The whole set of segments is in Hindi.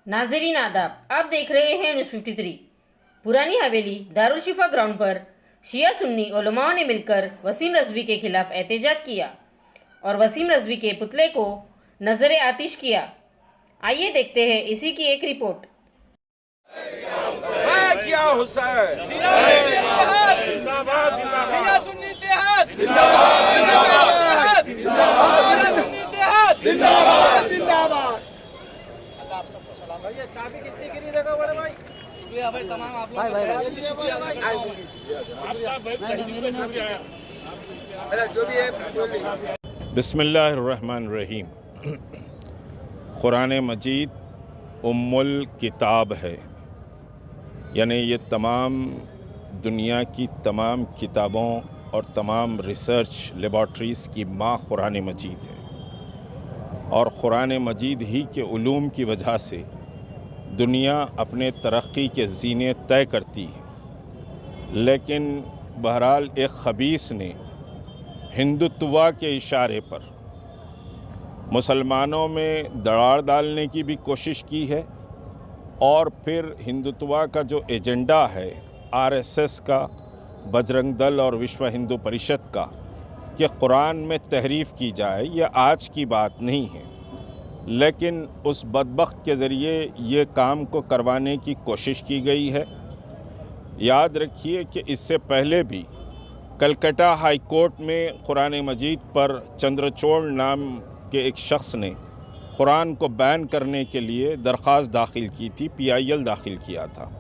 नाज़रीन आदाब, आप देख रहे हैं न्यूज़ 53। पुरानी हवेली दारुल शिफा ग्राउंड पर शिया सुन्नी उलमाओं ने मिलकर वसीम रज़वी के खिलाफ एहतजाज किया और वसीम रज़वी के पुतले को नजरे आतिश किया। आइए देखते हैं इसी की एक रिपोर्ट। चाबी किसने गिरी जगह बड़े भाई? शुक्रिया भाई, तमाम आप लोग जो भी है। बिस्मिल्लाहिर्रहमानिर्रहीम। कुरान मजीद उम्मुल किताब है, यानी ये तमाम दुनिया की तमाम किताबों और तमाम रिसर्च लेबॉर्ट्रीज़ की माँ कुरान मजीद है और कुरान मजीद ही के उलूम की वजह से दुनिया अपने तरक्की के ज़ीने तय करती है। लेकिन बहरहाल एक ख़बीस ने हिंदुत्वा के इशारे पर मुसलमानों में दरार डालने की भी कोशिश की है और फिर हिंदुत्वा का जो एजेंडा है आरएसएस का, बजरंग दल और विश्व हिंदू परिषद का, कि कुरान में तहरीफ़ की जाए, यह आज की बात नहीं है। लेकिन उस बदबख्त के ज़रिए ये काम को करवाने की कोशिश की गई है। याद रखिए कि इससे पहले भी कलकत्ता हाई कोर्ट में कुरान मजीद पर चंद्रचूड़ नाम के एक शख्स ने कुरान को बैन करने के लिए दरख्वास्त दाखिल की थी, PIL दाखिल किया था,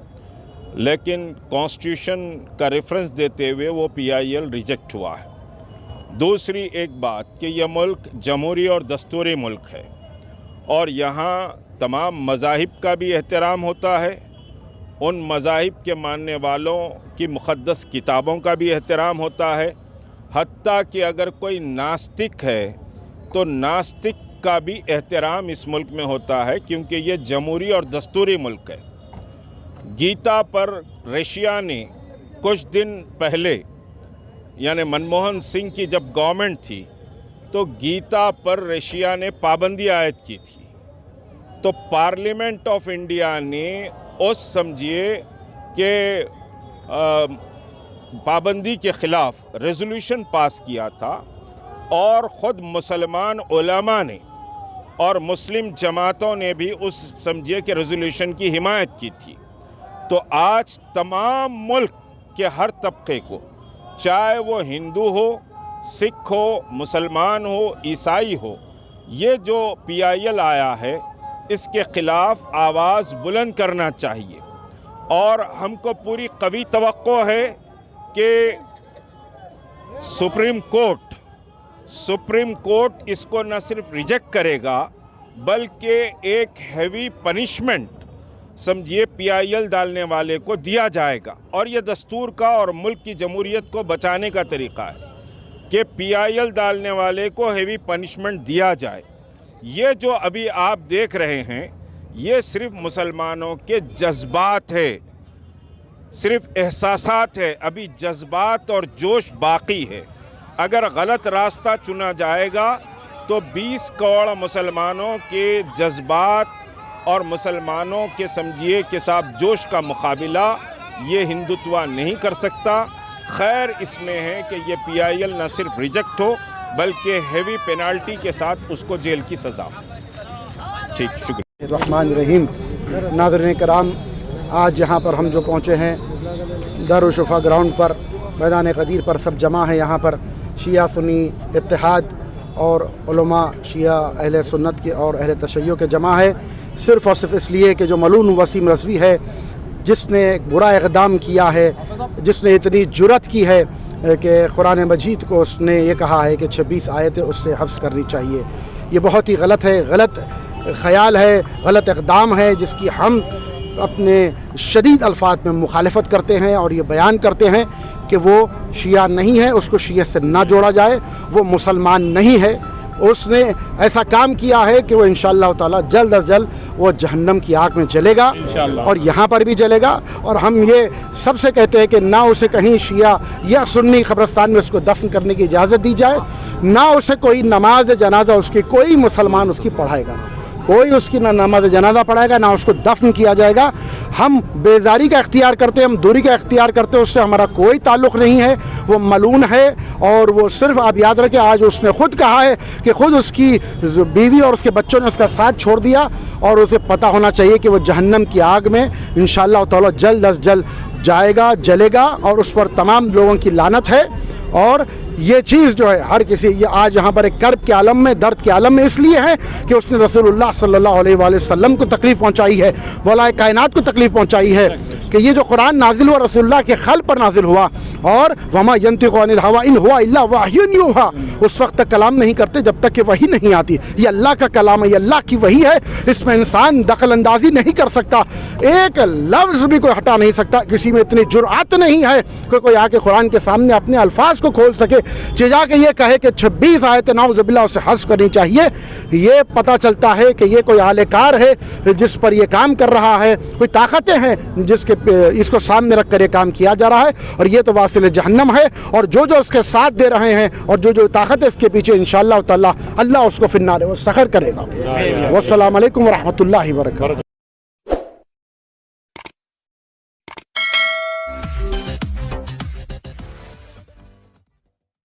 लेकिन कॉन्स्टिट्यूशन का रेफरेंस देते हुए वो PIL रिजेक्ट हुआ है। दूसरी एक बात कि यह मुल्क जमहूरी और दस्तूरी मुल्क है और यहाँ तमाम मज़ाहिब का भी एहतराम होता है, उन मज़ाहिब के मानने वालों की मुक़द्दस किताबों का भी एहतराम होता है। हत्ता कि अगर कोई नास्तिक है तो नास्तिक का भी एहतराम इस मुल्क में होता है, क्योंकि ये जमहूरी और दस्तूरी मुल्क है। गीता पर रशिया ने कुछ दिन पहले, यानी मनमोहन सिंह की जब गवर्नमेंट थी, तो गीता पर रशिया ने पाबंदी आयद की थी। तो पार्लियामेंट ऑफ इंडिया ने उस समझिए कि पाबंदी के ख़िलाफ़ रेजोल्यूशन पास किया था और ख़ुद मुसलमान उलमा ने और मुस्लिम जमातों ने भी उस समझिए कि रेजोल्यूशन की हिमायत की थी। तो आज तमाम मुल्क के हर तबके को, चाहे वो हिंदू हो, सिख हो, मुसलमान हो, ईसाई हो, ये जो PIL आया है इसके ख़िलाफ़ आवाज़ बुलंद करना चाहिए। और हमको पूरी कवी तवक्को है कि सुप्रीम कोर्ट इसको न सिर्फ रिजेक्ट करेगा बल्कि एक हैवी पनिशमेंट समझिए PIL डालने वाले को दिया जाएगा। और ये दस्तूर का और मुल्क की जमहूरियत को बचाने का तरीक़ा है कि PIL डालने वाले को हैवी पनिशमेंट दिया जाए। ये जो अभी आप देख रहे हैं ये सिर्फ मुसलमानों के जज्बात है, सिर्फ एहसासात है, अभी जज्बात और जोश बाकी है। अगर गलत रास्ता चुना जाएगा तो 20 करोड़ मुसलमानों के जज्बात और मुसलमानों के समझिए के साथ जोश का मुकाबला ये हिंदुत्व नहीं कर सकता। खैर इसमें है कि ये PIL न सिर्फ रिजेक्ट हो बल्कि हेवी पेनाल्टी के साथ उसको जेल की सज़ा। ठीक, शुक्रिया। रहमान रहीम। नाज़रीन कराम, आज यहाँ पर हम जो पहुँचे हैं दारुल शिफा ग्राउंड पर, मैदान क़दीर पर सब जमा है। यहाँ पर शिया सुन्नी इत्तेहाद और उलमा शिया अहले सुन्नत के और अहले तशय्यो के जमा है, सिर्फ़ और सिर्फ इसलिए कि जो मलून वसीम रज़वी है, जिसने एक बुरा इक़दाम किया है, जिसने इतनी जुरत की है कि कुरान मजीद को उसने ये कहा है कि 26 आयतें उससे हफ्ज़ करनी चाहिए। ये बहुत ही गलत है, गलत ख़याल है, गलत इक़दाम है, जिसकी हम अपने शदीद अल्फाज में मुखालफत करते हैं और ये बयान करते हैं कि वो शिया नहीं है, उसको शिया से ना जोड़ा जाए, वो मुसलमान नहीं है, उसने ऐसा काम किया है कि वो इंशाअल्लाह ताला जल्द अज जल्द वो जहन्नम की आग में जलेगा और यहाँ पर भी जलेगा। और हम ये सबसे कहते हैं कि ना उसे कहीं शिया या सुन्नी कब्रिस्तान में उसको दफन करने की इजाज़त दी जाए, ना उसे कोई नमाज जनाजा उसकी कोई मुसलमान उसकी पढ़ाएगा, कोई उसकी ना नमाज जनाजा पढ़ाएगा, ना उसको दफन किया जाएगा। हम बेजारी का इख्तियार करते हैं, हम दूरी का इख्तियार करते हैं, उससे हमारा कोई ताल्लुक़ नहीं है। वो मलून है और वो सिर्फ आप याद रखें, आज उसने खुद कहा है कि खुद उसकी बीवी और उसके बच्चों ने उसका साथ छोड़ दिया और उसे पता होना चाहिए कि वो जहन्नम की आग में इंशाअल्लाह ताला जल्द अज जल्द जाएगा, जलेगा और उस पर तमाम लोगों की लानत है। और ये चीज़ जो है हर किसी, ये आज यहाँ पर एक कर्ब के आलम में, दर्द के आलम में इसलिए है कि उसने रसूलुल्लाह सल्लल्लाहु अलैहि वसल्लम को तकलीफ़ पहुँचाई है, वलाए कायनात को तकलीफ़ पहुँचाई है कि ये जो कुरान नाजिल हुआ रसूलुल्लाह के खल पर नाजिल हुआ और वमा यंतिक़ु अनिल हवा इन हुवा इल्ला वह्युन युहा, उस वक्त तक कलाम नहीं करते जब तक कि वही नहीं आती। ये अल्लाह का कलाम है, ये अल्लाह की वही है, इसमें इंसान दखल अंदाजी नहीं कर सकता, एक लफ्ज़ भी कोई हटा नहीं सकता। किसी में इतनी जुर्अत नहीं है कि कोई आके कुरान के सामने अपने अल्फाज को खोल सके, चिजा के ये कहे कि 26 आयत नाउज़ुबिल्लाह उसे हज़्फ़ करनी चाहिए। ये पता चलता है कि ये कोई आलेकार है जिस पर ये काम कर रहा है, कोई ताकतें हैं जिसके इसको सामने रख कर ये काम किया जा रहा है, और ये तो वासिल जहन्नम है। और जो जो इसके साथ दे रहे हैं और जो जो ताकत है इसके पीछे इंशाअल्लाह ताला अल्लाह उसको फिन्नारे वो सखर करेगा। वस्सलाम अलैकुम व रहमतुल्लाहि व बरकातहू।